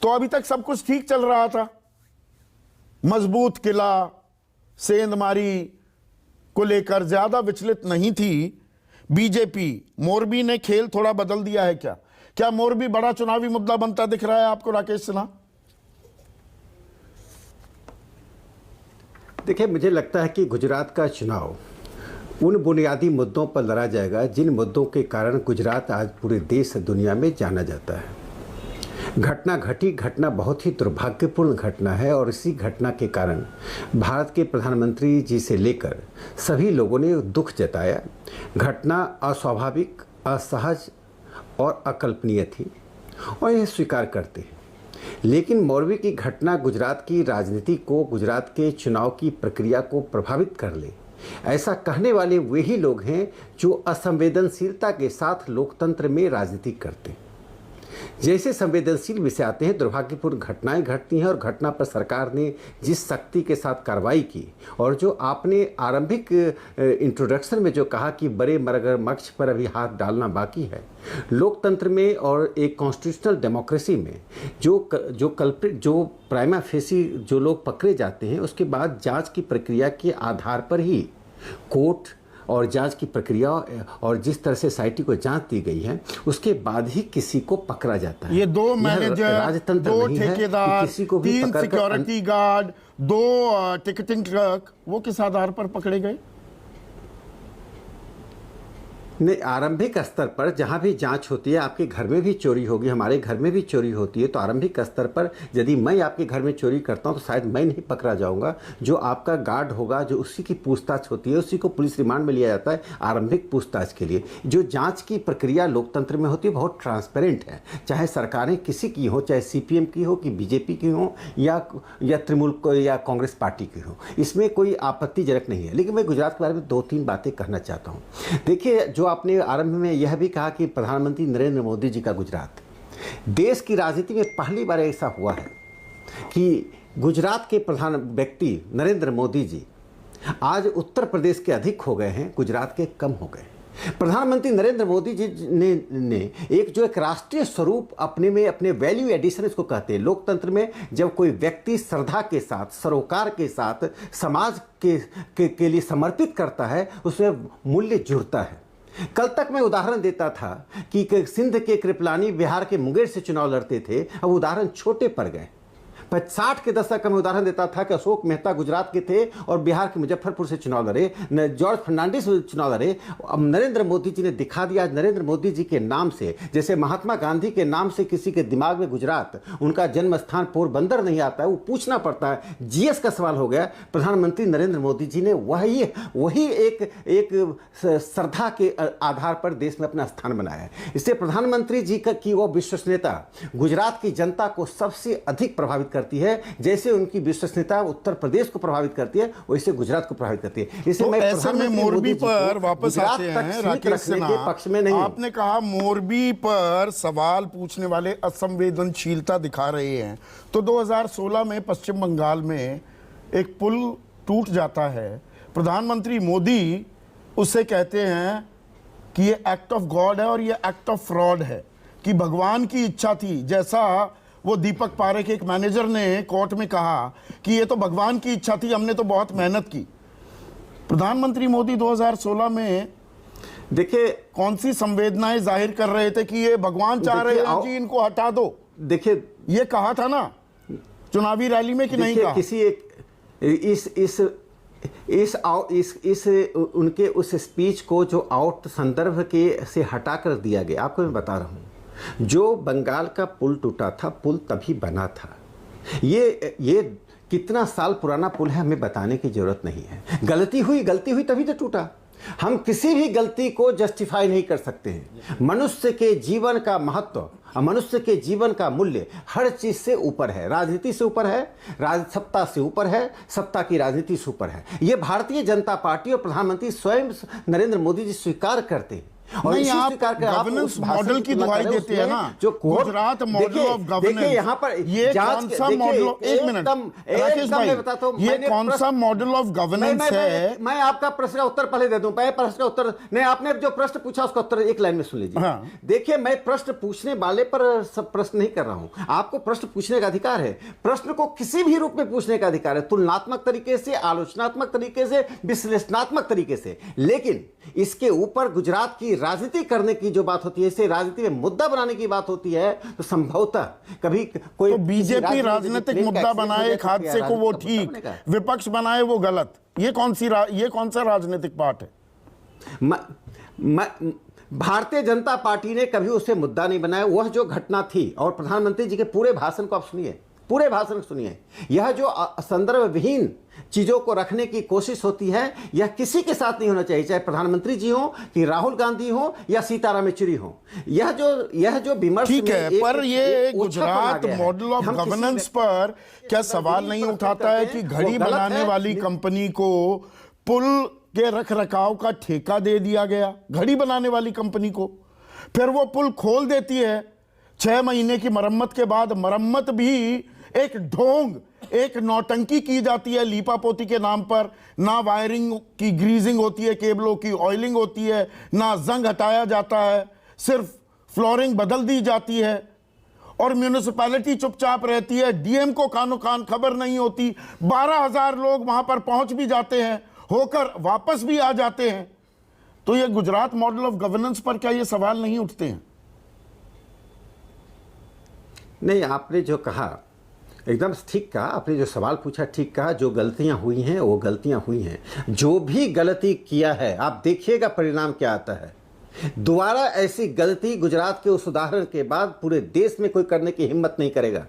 तो अभी तक सब कुछ ठीक चल रहा था, मजबूत किला, सेंधमारी को लेकर ज्यादा विचलित नहीं थी बीजेपी। मोरबी ने खेल थोड़ा बदल दिया है क्या? क्या मोरबी बड़ा चुनावी मुद्दा बनता दिख रहा है आपको, राकेश सिन्हा? देखिए, मुझे लगता है कि गुजरात का चुनाव उन बुनियादी मुद्दों पर लड़ा जाएगा जिन मुद्दों के कारण गुजरात आज पूरे देश दुनिया में जाना जाता है। घटना बहुत ही दुर्भाग्यपूर्ण घटना है और इसी घटना के कारण भारत के प्रधानमंत्री जी से लेकर सभी लोगों ने दुख जताया। घटना अस्वाभाविक, असहज और अकल्पनीय थी और यह स्वीकार करते हैं। लेकिन मोरबी की घटना गुजरात की राजनीति को, गुजरात के चुनाव की प्रक्रिया को प्रभावित कर ले, ऐसा कहने वाले वही लोग हैं जो असंवेदनशीलता के साथ लोकतंत्र में राजनीति करते हैं। जैसे संवेदनशील विषय आते हैं, दुर्भाग्यपूर्ण घटनाएं घटती हैं और घटना पर सरकार ने जिस सख्ती के साथ कार्रवाई की और जो आपने आरंभिक इंट्रोडक्शन में जो कहा कि बड़े मगरमच्छ पर अभी हाथ डालना बाकी है, लोकतंत्र में और एक कॉन्स्टिट्यूशनल डेमोक्रेसी में जो कल्प्रिट, जो प्राइमा फेसी जो लोग पकड़े जाते हैं, उसके बाद जांच की प्रक्रिया के आधार पर ही कोर्ट और जांच की प्रक्रिया और जिस तरह से सोसाइटी को जांच दी गई है उसके बाद ही किसी को पकड़ा जाता है। ये 2 मैनेजर, राजतंत्र 2 नहीं है ठेकेदार, किसी को भी 3 सिक्योरिटी गार्ड, 2 टिकटिंग क्लर्क, वो किस आधार पर पकड़े गए? नहीं, आरंभिक स्तर पर जहाँ भी जांच होती है, आपके घर में भी चोरी होगी, हमारे घर में भी चोरी होती है, तो आरंभिक स्तर पर यदि मैं आपके घर में चोरी करता हूँ तो शायद मैं नहीं पकड़ा जाऊँगा। जो आपका गार्ड होगा, जो उसी की पूछताछ होती है, उसी को पुलिस रिमांड में लिया जाता है आरंभिक पूछताछ के लिए। जो जाँच की प्रक्रिया लोकतंत्र में होती है बहुत ट्रांसपेरेंट है, चाहे सरकारें किसी की हो, चाहे CPM की हो कि BJP की हो या तृणमूल या कांग्रेस पार्टी की हो, इसमें कोई आपत्तिजनक नहीं है। लेकिन मैं गुजरात के बारे में 2-3 बातें कहना चाहता हूँ। देखिए, जो आपने आरंभ में यह भी कहा कि प्रधानमंत्री नरेंद्र मोदी जी का गुजरात, देश की राजनीति में पहली बार ऐसा हुआ है कि गुजरात के प्रधान व्यक्ति नरेंद्र मोदी जी आज उत्तर प्रदेश के अधिक हो गए हैं, गुजरात के कम हो गए। प्रधानमंत्री नरेंद्र मोदी जी ने एक राष्ट्रीय स्वरूप अपने में, अपने वैल्यू एडिशन इसको कहते हैं लोकतंत्र में, जब कोई व्यक्ति श्रद्धा के साथ, सरोकार के साथ समाज के लिए समर्पित करता है, उसमें मूल्य जुड़ता है। कल तक मैं उदाहरण देता था कि सिंध के कृपलानी बिहार के मुंगेर से चुनाव लड़ते थे, अब उदाहरण छोटे पड़ गए। 60 के दशक का मैं उदाहरण देता था कि अशोक मेहता गुजरात के थे और बिहार के मुजफ्फरपुर से चुनाव लड़े, जॉर्ज फर्नांडिस चुनाव लड़े। अब नरेंद्र मोदी जी ने दिखा दिया, नरेंद्र मोदी जी के नाम से, जैसे महात्मा गांधी के नाम से किसी के दिमाग में गुजरात, उनका जन्म स्थान पोरबंदर नहीं आता है, वो पूछना पड़ता है, GS का सवाल हो गया। प्रधानमंत्री नरेंद्र मोदी जी ने वही एक श्रद्धा के आधार पर देश में अपना स्थान बनाया है। इससे प्रधानमंत्री जी की वो विश्वसनीयता गुजरात की जनता को सबसे अधिक प्रभावित करती है। जैसे उनकी विश्वसनीयता उत्तर प्रदेश को प्रभावित करती है, वैसे गुजरात को प्रभावित करती है। इसलिए मैं ऐसे में मोरबी पर वापस आते हैं राकेश सिन्हा, पक्ष में नहीं। आपने कहा मोरबी पर सवाल पूछने वाले असंवेदनशीलता दिखा रहे हैं, तो 2016 में पश्चिम बंगाल में एक पुल टूट जाता है, प्रधानमंत्री मोदी उसे कहते हैं कि ये एक्ट ऑफ गॉड है और ये एक्ट ऑफ फ्रॉड है, कि भगवान की इच्छा थी। जैसा वो दीपक पारेख एक मैनेजर ने कोर्ट में कहा कि ये तो भगवान की इच्छा थी, हमने तो बहुत मेहनत की। प्रधानमंत्री मोदी 2016 में देखिए कौन सी संवेदनाएं जाहिर कर रहे थे कि ये भगवान चाह रहे हैं जी इनको हटा दो? देखिए, ये कहा था ना चुनावी रैली में कि नहीं कहा? किसी एक उनके उस स्पीच को जो आउट संदर्भ के से हटा कर दिया गया, आपको मैं बता रहा हूँ, जो बंगाल का पुल टूटा था, पुल तभी बना था। ये कितना साल पुराना पुल है हमें बताने की जरूरत नहीं है। गलती हुई तभी तो टूटा। हम किसी भी गलती को जस्टिफाई नहीं कर सकते हैं। मनुष्य के जीवन का महत्व, मनुष्य के जीवन का मूल्य हर चीज से ऊपर है, राजनीति से ऊपर है, सत्ता से ऊपर है, सत्ता की राजनीति से ऊपर है। ये भारतीय जनता पार्टी और प्रधानमंत्री स्वयं नरेंद्र मोदी जी स्वीकार करते हैं और नहीं, इसी आप स्वीकार कर, आप गवर्नेंस उस भाषण मॉडल की तुलना दुहाई करें देते हैं उसमें ना, जो गुजरात मॉडल ऑफ गवर्नेंस। देखिए यहाँ पर ये कौन सा मॉडल, एक मिनट राकेश भाई, मैं बताता हूँ, ये कौन सा मॉडल ऑफ गवर्नेंस है? मैं आपका प्रश्न का उत्तर पहले दे दूं, पहले प्रश्न का उत्तर नहीं, आपने जो प्रश्न पूछा उसका उत्तर एक लाइन में सुन लीजिए। हाँ। देखिए, मैं प्रश्न पूछने वाले पर सब प्रश्न नहीं कर रहा हूं, आपको प्रश्न पूछने का अधिकार है, प्रश्न को किसी भी रूप में पूछने का अधिकार है, तुलनात्मक तरीके से, आलोचनात्मक तरीके से, विश्लेषणात्मक तरीके से, लेकिन इसके ऊपर गुजरात की राजनीति करने की जो बात होती है, इसे राजनीति में मुद्दा बनाने की बात होती है, तो संभवतः कभी कोई तो बीजेपी राजनीतिक मुद्दा बनाए एक हादसे को वो ठीक, विपक्ष बनाए वो गलत, ये कौन सा राजनीतिक पार्ट है? भारतीय जनता पार्टी ने कभी उसे मुद्दा नहीं बनाया। वह जो घटना थी, और प्रधानमंत्री जी के पूरे भाषण को आप सुनिए, पूरे भाषण को सुनिए, यह जो संदर्भ विहीन चीजों को रखने की कोशिश होती है, यह किसी के साथ नहीं होना चाहिए, चाहे प्रधानमंत्री जी हो कि राहुल गांधी हो या सीताराम येचुरी हो। यह जो विमर्श ठीक है, पर ये गुजरात मॉडल ऑफ गवर्नेंस पर क्या सवाल नहीं उठाता है कि घड़ी बनाने वाली कंपनी को पुल के रख रखाव का ठेका दे दिया गया, घड़ी बनाने वाली कंपनी को, फिर वो पुल खोल देती है 6 महीने की मरम्मत के बाद, मरम्मत भी एक ढोंग, एक नौटंकी की जाती है लीपापोती के नाम पर, ना वायरिंग की ग्रीजिंग होती है, केबलों की ऑयलिंग होती है, ना जंग हटाया जाता है, सिर्फ फ्लोरिंग बदल दी जाती है, और म्यूनिसिपैलिटी चुपचाप रहती है, डीएम को कानो कान खबर नहीं होती, 12,000 लोग वहां पर पहुंच भी जाते हैं, होकर वापस भी आ जाते हैं। तो ये गुजरात मॉडल ऑफ गवर्नेंस पर क्या ये सवाल नहीं उठते हैं? नहीं, आपने जो कहा एकदम ठीक कहा, आपने जो सवाल पूछा ठीक कहा, जो गलतियां हुई हैं वो गलतियां हुई हैं, जो भी गलती किया है आप देखिएगा परिणाम क्या आता है। दोबारा ऐसी गलती गुजरात के उस उदाहरण के बाद पूरे देश में कोई करने की हिम्मत नहीं करेगा।